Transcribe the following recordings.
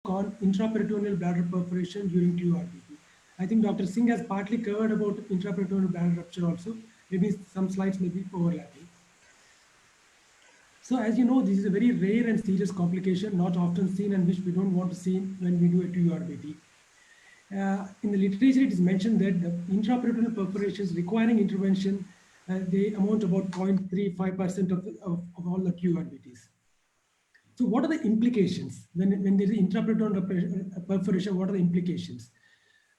on intraperitoneal bladder perforation during TURBT. I think Dr. Singh has partly covered about intraperitoneal bladder rupture also. Maybe some slides may be overlapping. So as you know, this is a very rare and serious complication, not often seen and which we don't want to see when we do a TURBT. In the literature, it is mentioned that the intraperitoneal perforations requiring intervention, they amount about 0.35% of all the TURBTs. So what are the implications when there is intraperitoneal perforation? What are the implications?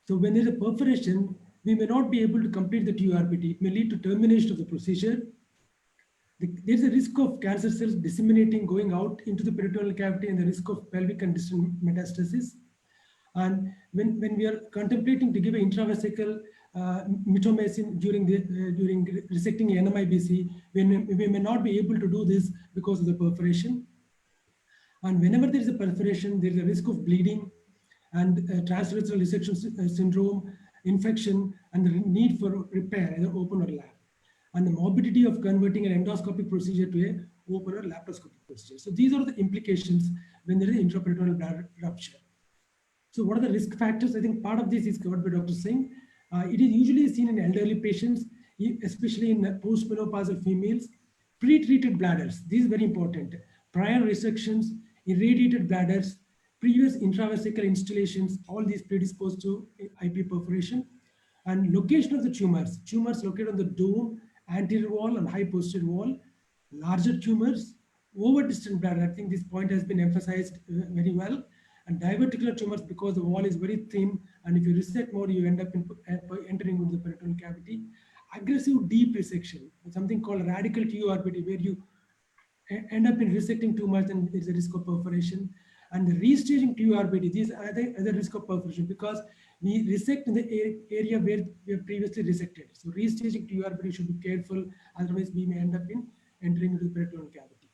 So when there is a perforation, we may not be able to complete the TURBT. It may lead to termination of the procedure. There is a risk of cancer cells disseminating, going out into the peritoneal cavity, and the risk of pelvic and distal metastasis. And when we are contemplating to give an intravesical mitomycin during resecting NMIBC, we may not be able to do this because of the perforation. And whenever there is a perforation, there is a risk of bleeding and transrectal resection syndrome, infection, and the need for repair, either open or lap, and the morbidity of converting an endoscopic procedure to a open or laparoscopic procedure. So these are the implications when there is intraperitoneal bladder rupture. So what are the risk factors? I think part of this is covered by Dr. Singh. It is usually seen in elderly patients, especially in postmenopausal females. Pre-treated bladders, this is very important. Prior resections, irradiated bladders, previous intravesical installations, all these predispose to IP perforation. And location of the tumors located on the dome, anterior wall and high posterior wall, larger tumors, over distant bladder. I think this point has been emphasized very well. And diverticular tumors, because the wall is very thin, and if you resect more, you end up entering into the peritoneal cavity. Aggressive deep resection, something called radical TURBT, where you end up in resecting too much, and there's a risk of perforation. And the restaging TURBT, these are the other risk of perforation, because we resect in the area where we have previously resected. So restaging TURBT should be careful, otherwise we may end up in entering into the peritoneal cavity.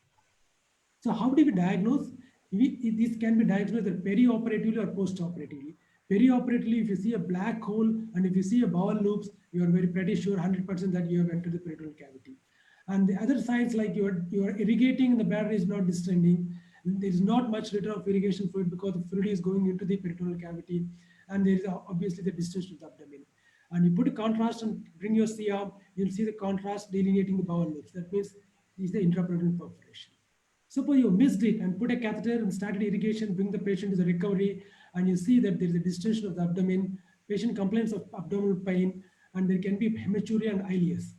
So how do we diagnose? This can be diagnosed either perioperatively or post-operatively. Perioperatively, if you see a black hole and if you see a bowel loops, you are very pretty sure 100% that you have entered the peritoneal cavity. And the other signs, like you are irrigating, the bladder is not distending. There is not much return of irrigation fluid because the fluid is going into the peritoneal cavity, and there is obviously the distension of the abdomen. And you put a contrast and bring your C-arm, you'll see the contrast delineating the bowel loops. That means this is the intraperitoneal perforation. Suppose you missed it and put a catheter and started irrigation, bring the patient to the recovery, and you see that there is a distension of the abdomen, patient complains of abdominal pain, and there can be hematuria and ileus.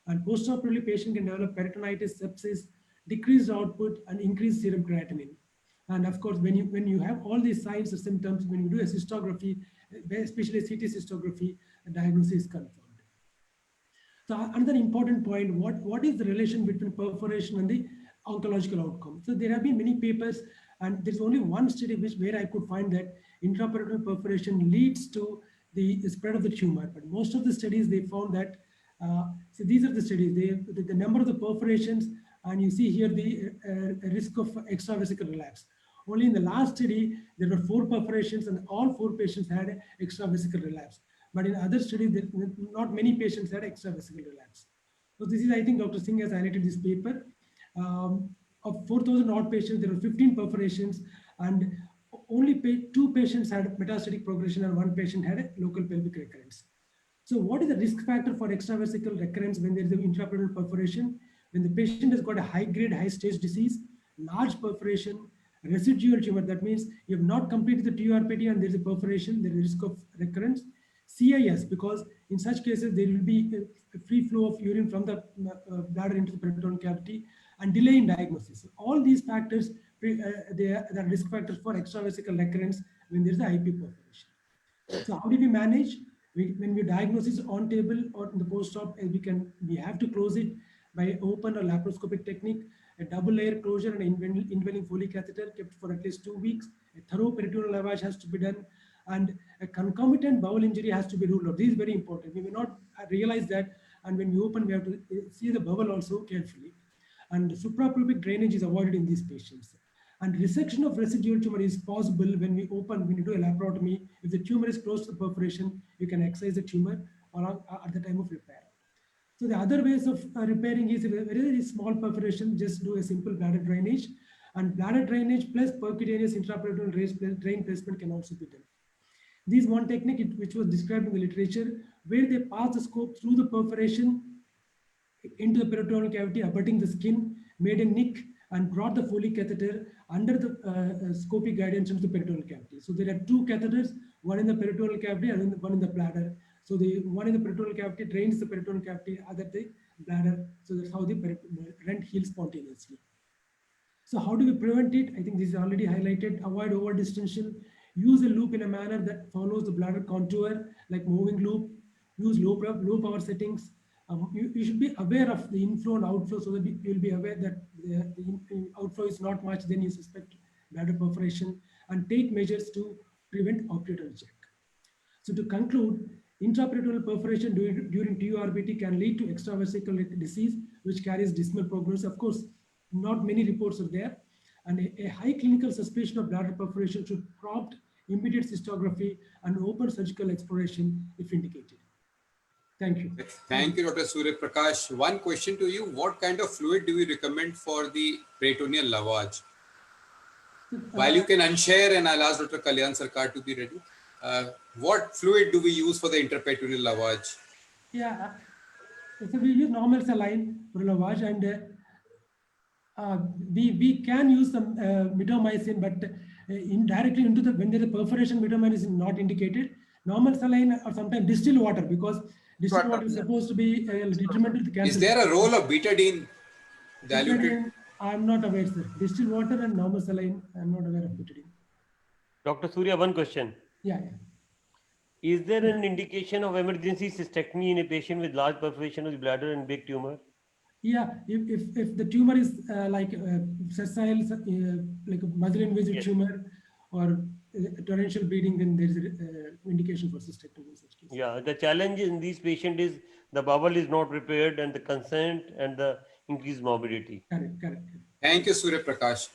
And postoperatively, patient can develop peritonitis, sepsis, decreased output, and increased serum creatinine. And of course, when you have all these signs and symptoms, when you do a cystography, especially CT cystography, the diagnosis is confirmed. So another important point, what is the relation between perforation and the oncological outcome? So there have been many papers, and there's only one study where I could find that intraperitoneal perforation leads to the spread of the tumor. But most of the studies, they found that, so these are the studies, the number of the perforations, and you see here the risk of extravesical relapse. Only in the last study, there were 4 perforations and all 4 patients had extravesical relapse. But in other studies, not many patients had extravesical relapse. So this is, I think Dr. Singh has highlighted this paper. Of 4,000 odd patients, there were 15 perforations, and only 2 patients had metastatic progression and 1 patient had a local pelvic recurrence. So what is the risk factor for extravesical recurrence when there is an intraperitoneal perforation? When the patient has got a high-grade, high-stage disease, large perforation, residual tumor, that means you have not completed the TURBT and there is a perforation, there is a risk of recurrence. CIS, because in such cases there will be a free flow of urine from the bladder into the peritoneal cavity, and delay in diagnosis. All these factors, they are risk factors for extravesical recurrence when there is the IP perforation. So how do we manage? When we diagnose it on table or in the post-op, we have to close it by open or laparoscopic technique, a double layer closure and indwelling Foley catheter kept for at least 2 weeks. A thorough peritoneal lavage has to be done, and a concomitant bowel injury has to be ruled out. This is very important. We may not realize that, and when we open, we have to see the bowel also carefully. And suprapubic drainage is avoided in these patients. And resection of residual tumor is possible when we do a laparotomy. If the tumor is close to the perforation, you can excise the tumor at the time of repair. So the other ways of repairing is a very, very small perforation, just do a simple bladder drainage. and bladder drainage plus percutaneous intraperitoneal drain placement can also be done. This is one technique which was described in the literature, where they pass the scope through the perforation into the peritoneal cavity, abutting the skin, made a nick, and brought the Foley catheter under the scopic guidance into the peritoneal cavity. So there are two catheters, one in the peritoneal cavity and one in the bladder. So the one in the peritoneal cavity drains the peritoneal cavity, other the bladder. So that's how the rent heals spontaneously. So how do we prevent it? I think this is already highlighted. Avoid over distension. Use a loop in a manner that follows the bladder contour, like moving loop. Use low power settings. You should be aware of the inflow and outflow, so that you will be aware that the outflow is not much, then you suspect bladder perforation, and take measures to prevent operator check. So to conclude, intraperitoneal perforation during TURBT can lead to extravesical disease, which carries dismal prognosis. Of course, not many reports are there, and a high clinical suspicion of bladder perforation should prompt immediate cystography and open surgical exploration if indicated. Thank you. Thank you, Dr. Surya Prakash. One question to you. What kind of fluid do we recommend for the peritoneal lavage? While you can unshare, and I'll ask Dr. Kalyan Sarkar to be ready. What fluid do we use for the interperitoneal lavage? Yeah, so we use normal saline for lavage, and we can use some mitomycin, but indirectly into the, when there is perforation, mitomycin is not indicated. Normal saline or sometimes distilled water, because distilled water is supposed to be detrimental to the cancer. Is there a role of betadine diluted? Betadine, I'm not aware, sir. Distilled water and normal saline, I'm not aware of betadine. Dr. Surya, one question. Yeah. Is there an indication of emergency cystectomy in a patient with large perforation of the bladder and big tumor? Yeah, if the tumor is like sessile, like a muscle invasive tumor or torrential bleeding, then there is an indication for cystectomy in such cases. Yeah, the challenge in these patients is the bowel is not repaired and the consent and the increased morbidity. Correct. Thank you, Surya Prakash.